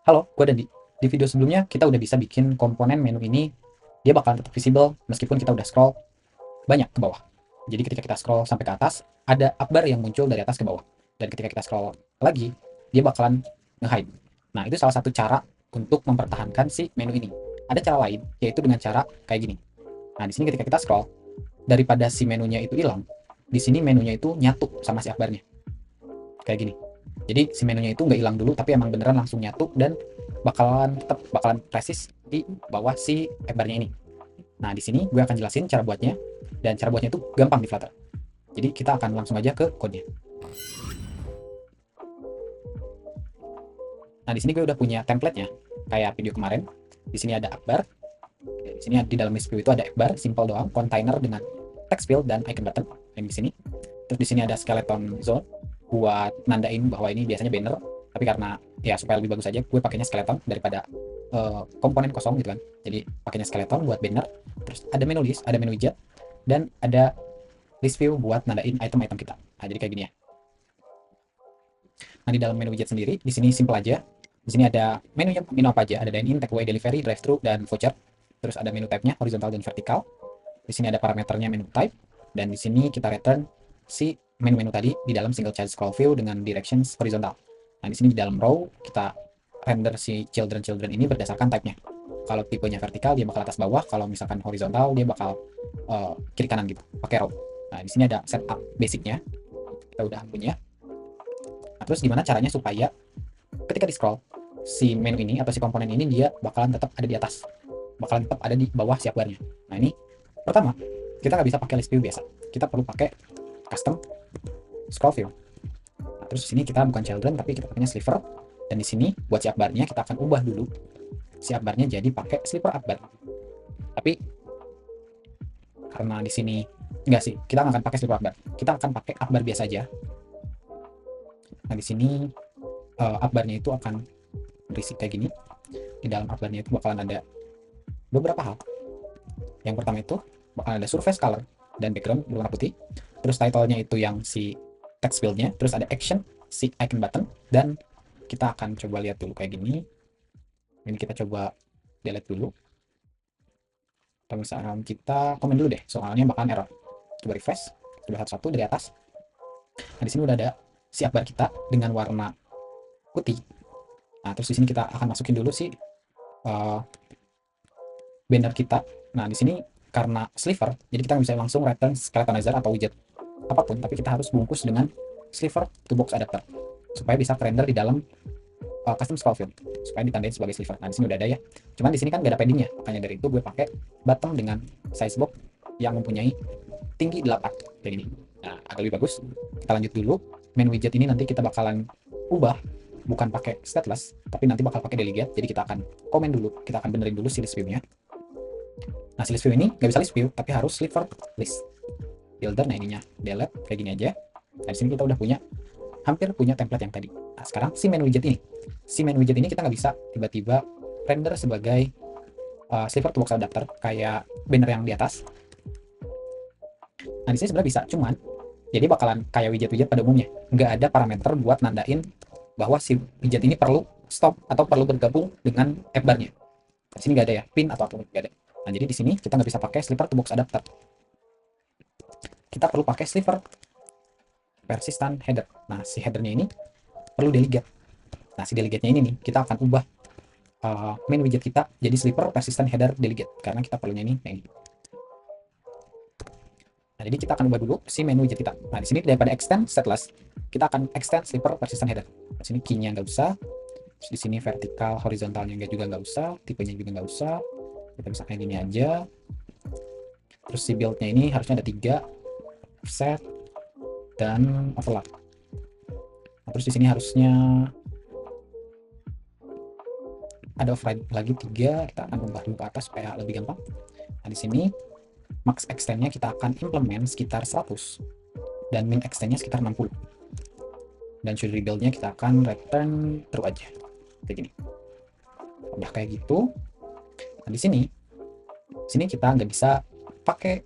Halo, gue Dandi. Di video sebelumnya kita udah bisa bikin komponen menu ini, dia bakalan tetap visible meskipun kita udah scroll banyak ke bawah. Jadi ketika kita scroll sampai ke atas, ada upbar yang muncul dari atas ke bawah. Dan ketika kita scroll lagi, dia bakalan nge-hide. Nah, itu salah satu cara untuk mempertahankan si menu ini. Ada cara lain, yaitu dengan cara kayak gini. Nah, di sini ketika kita scroll, daripada si menunya itu hilang, di sini menunya itu nyatu sama si upbarnya. Kayak gini. Jadi si menunya itu nggak hilang dulu, tapi emang beneran langsung nyatu dan bakalan presis di bawah si bar-nya ini. Nah, di sini gue akan jelasin cara buatnya, dan cara buatnya itu gampang di Flutter. Jadi kita akan langsung aja ke code-nya. Nah, di sini gue udah punya template-nya, kayak video kemarin. Di sini ada akbar. Di sini di dalam list view itu ada akbar, simple doang, container dengan text field dan icon button yang di sini. Terus di sini ada skeleton zone buat nandain bahwa ini biasanya banner, tapi karena ya supaya lebih bagus aja, gue pakainya skeleton daripada komponen kosong gitu kan. Jadi pakainya skeleton buat banner. Terus ada menu list, ada menu widget, dan ada list view buat nandain item-item kita. Nah, jadi kayak gini ya. Nah, di dalam menu widget sendiri, di sini simple aja. Di sini ada menu apa aja, ada dine-in, takeaway, delivery, drive-thru, dan voucher. Terus ada menu type-nya, horizontal dan vertikal. Di sini ada parameternya menu type, dan di sini kita return si menu-menu tadi di dalam single child scroll view dengan directions horizontal. Nah, di sini di dalam row kita render si children ini berdasarkan type-nya. Kalau tipenya vertikal dia bakal atas bawah, kalau misalkan horizontal dia bakal kiri kanan gitu, pakai row. Nah, di sini ada setup basicnya, kita udah punya. Nah, terus gimana caranya supaya ketika di scroll si menu ini atau si komponen ini dia bakalan tetap ada di atas, bakalan tetap ada di bawah siap barnya. Nah, ini pertama, kita nggak bisa pakai list view biasa, kita perlu pakai custom scroll view. Nah, terus di sini kita bukan children tapi kita pakainya sliver, dan di sini buat si upbarnya kita akan ubah dulu si upbarnya jadi pakai sliver upbar. Tapi karena di sini enggak sih, kita nggak akan pakai sliver upbar, kita akan pakai upbar biasa aja. Nah, di sini upbarnya itu akan berisi kayak gini. Di dalam upbarnya itu bakalan ada beberapa hal. Yang pertama itu bakalan ada surface color dan background berwarna putih. Terus title-nya itu yang si text field-nya, terus ada action, si icon button, dan kita akan coba lihat dulu kayak gini. Ini kita coba delete dulu. Atau misalkan kita komen dulu deh, soalnya bakalan error. Coba refresh, coba satu-satu dari atas. Nah, di sini udah ada si upbar kita dengan warna putih. Nah, terus di sini kita akan masukin dulu si banner kita. Nah, di sini karena sliver, jadi kita bisa langsung return skeletonizer atau widget apapun, tapi kita harus bungkus dengan sliver to box adapter supaya bisa render di dalam custom scroll field, supaya ditandain sebagai sliver. Nah, di sini udah ada ya. Cuman di sini kan gak ada paddingnya, makanya dari itu gue pakai bottom dengan size box yang mempunyai tinggi 8 kayak gini. Nah, agak lebih bagus. Kita lanjut dulu. Main widget ini nanti kita bakalan ubah, bukan pakai stateless, tapi nanti bakal pakai delegate. Jadi kita akan komen dulu, kita akan benerin dulu si list view-nya. Nah, si list view ini nggak bisa list view, tapi harus sliver list builder. Nah, ininya delete kayak gini aja. Nah, di sini kita udah hampir punya template yang tadi. Nah, sekarang si main widget ini. Si main widget ini kita nggak bisa tiba-tiba render sebagai sliver to box adapter kayak banner yang di atas. Nah, di sini sebenarnya bisa, cuman jadi bakalan kayak widget-widget pada umumnya. Nggak ada parameter buat nandain bahwa si widget ini perlu stop atau perlu bergabung dengan app bar-nya. Di sini nggak ada ya, pin atau apapun nggak ada. Nah, jadi di sini kita nggak bisa pakai sliver to box adapter. Kita perlu pakai sliver persistent header. Nah, si headernya ini perlu delegate. Nah, si delegate-nya ini nih, kita akan ubah main widget kita jadi sliver persistent header delegate, karena kita perlunya ini. Nah, jadi kita akan ubah dulu si main widget kita. Nah, di sini daripada extend stateless, kita akan extend sliver persistent header. Di sini key-nya nggak usah. Terus di sini vertikal, horizontalnya juga nggak usah, tipenya juga nggak usah. Kita bisa kayak gini aja. Terus si build-nya ini harusnya ada 3, offset, dan overlap. Nah, terus di sini harusnya ada override lagi 3, kita akan ubah dulu ke atas supaya lebih gampang. Nah, di sini max extend-nya kita akan implement sekitar 100 dan min extend-nya sekitar 60. Dan should rebuild-nya kita akan return true aja. Kayak gini. Udah kayak gitu. Nah, di sini kita nggak bisa pakai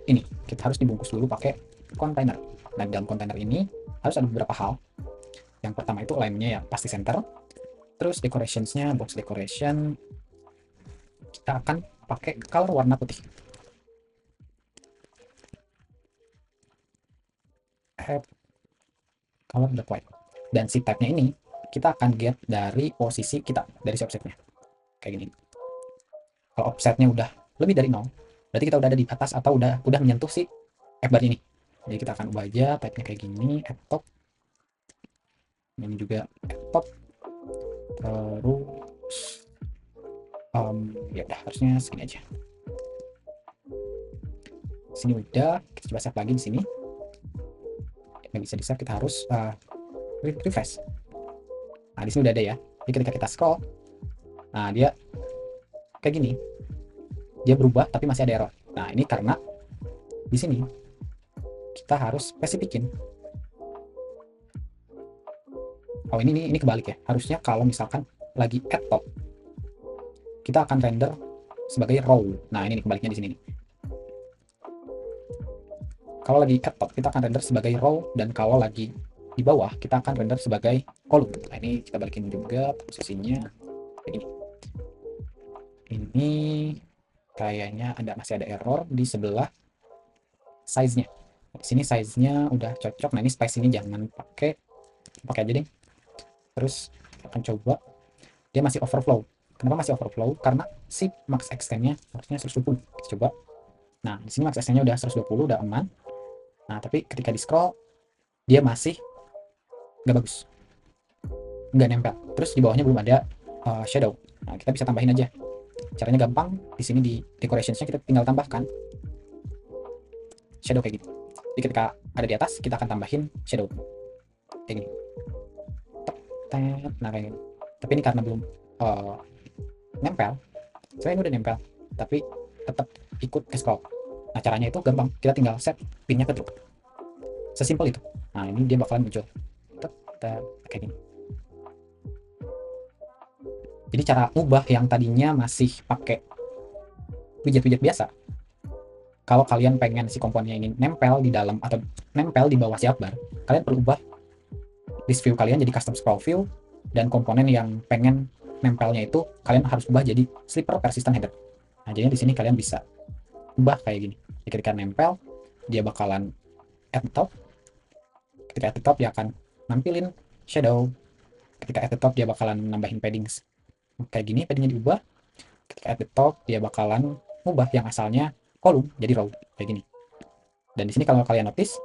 ini. Kita harus dibungkus dulu pakai container. Nah, di dalam container ini harus ada beberapa hal. Yang pertama itu alignment-nya ya pasti center. Terus decorationsnya, box decoration, kita akan pakai color warna putih. Have color black white. Dan si type-nya ini kita akan get dari posisi kita, dari si offsetnya. Kayak gini. Kalau offsetnya udah lebih dari 0, berarti kita udah ada di atas atau udah menyentuh si F-bar ini. Jadi kita akan ubah aja type-nya kayak gini, add top. Ini juga add top. Terus ya udah, harusnya segini aja. Sini udah, kita coba save lagi di sini. Nggak bisa di save, kita harus refresh. Nah, di sini udah ada ya. Jadi ketika kita scroll, nah dia kayak gini. Dia berubah tapi masih ada error. Nah, ini karena di sini kita harus spesifikin. Oh, ini kebalik ya. Harusnya kalau misalkan lagi add top, kita akan render sebagai row. Nah, ini kebaliknya di sini nih. Kalau lagi add top, kita akan render sebagai row, dan kalau lagi di bawah, kita akan render sebagai kolom. Nah, ini kita balikin juga posisinya kayak gini. Ini kayaknya masih ada error di sebelah size-nya. Di sini size-nya udah cocok. Nah, ini space ini jangan pakai aja deh. Terus akan coba, dia masih overflow. Kenapa masih overflow? Karena si max extend-nya harusnya 120. Kita coba. Nah, di sini max extend-nya udah 120, udah aman. Nah, tapi ketika di scroll, dia masih nggak bagus, nggak nempel. Terus di bawahnya belum ada shadow. Nah, kita bisa tambahin aja. Caranya gampang. Di sini di decorationsnya kita tinggal tambahkan shadow kayak gitu. Jadi ketika ada di atas, kita akan tambahin shadow kayak gini. Nah, kayak gini. Tapi ini karena belum nempel, saya ini udah nempel, tapi tetap ikut ke scroll. Nah, caranya itu gampang. Kita tinggal set pinnya ke true. Sesimpel itu. Nah, ini dia bakalan muncul kayak gini. Jadi cara ubah yang tadinya masih pakai widget-widget biasa, kalau kalian pengen si komponennya ini nempel di dalam atau nempel di bawah si bar, kalian perlu ubah list view kalian jadi custom scroll view, dan komponen yang pengen nempelnya itu kalian harus ubah jadi slipper persistent header. Nah, jadi di sini kalian bisa ubah kayak gini. Jadi ketika nempel, dia bakalan add top. Ketika add top, dia akan nampilin shadow. Ketika add top, dia bakalan nambahin paddings kayak gini, paddingnya diubah. Ketika add top, dia bakalan ubah yang asalnya kolom jadi row kayak gini. Dan di sini kalau kalian notice,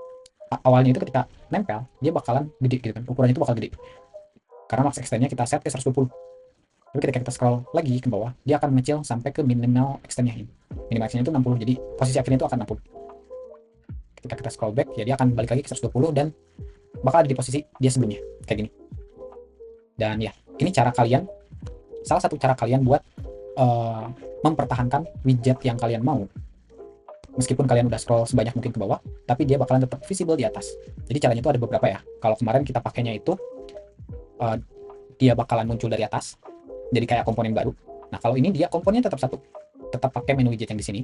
awalnya itu ketika nempel, dia bakalan gede gitu kan, ukurannya itu bakal gede karena max extend-nya kita set ke 120. Tapi ketika kita scroll lagi ke bawah, dia akan mengecil sampai ke minimal extend-nya ini. Minimal extend-nya itu 60, jadi posisi akhirnya itu akan 60. Ketika kita scroll back, ya dia akan balik lagi ke 120 dan bakal ada di posisi dia sebelumnya kayak gini. Dan ya, ini cara kalian, salah satu cara kalian buat mempertahankan widget yang kalian mau. Meskipun kalian udah scroll sebanyak mungkin ke bawah, tapi dia bakalan tetap visible di atas. Jadi caranya itu ada beberapa ya. Kalau kemarin kita pakainya itu dia bakalan muncul dari atas, jadi kayak komponen baru. Nah, kalau ini dia komponennya tetap satu, tetap pakai menu widget yang di sini.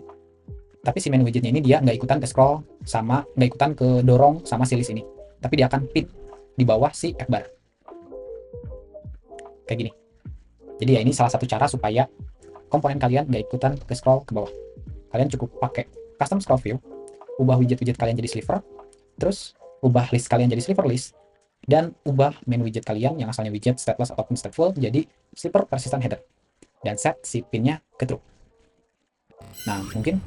Tapi si menu widgetnya ini dia nggak ikutan ke scroll, sama nggak ikutan ke dorong sama si list ini. Tapi dia akan pin di bawah si F-bar. Kayak gini. Jadi ya, ini salah satu cara supaya komponen kalian nggak ikutan ke scroll ke bawah. Kalian cukup pakai custom scroll view, ubah widget-widget kalian jadi sliver, terus ubah list kalian jadi sliver list, dan ubah main widget kalian yang asalnya widget stateless ataupun stateful jadi slipper persistent header, dan set si pinnya ke true. Nah, mungkin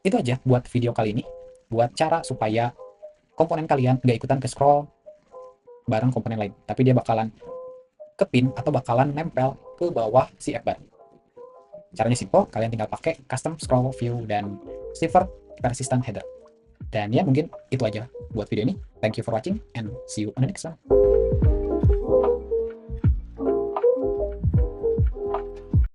itu aja buat video kali ini, buat cara supaya komponen kalian nggak ikutan ke scroll bareng komponen lain, tapi dia bakalan ke pin atau bakalan nempel ke bawah si F-bar. Caranya simple, kalian tinggal pakai custom scroll view dan slipper persistent header. Dan ya, mungkin itu aja buat video ini. Thank you for watching and see you on the next one.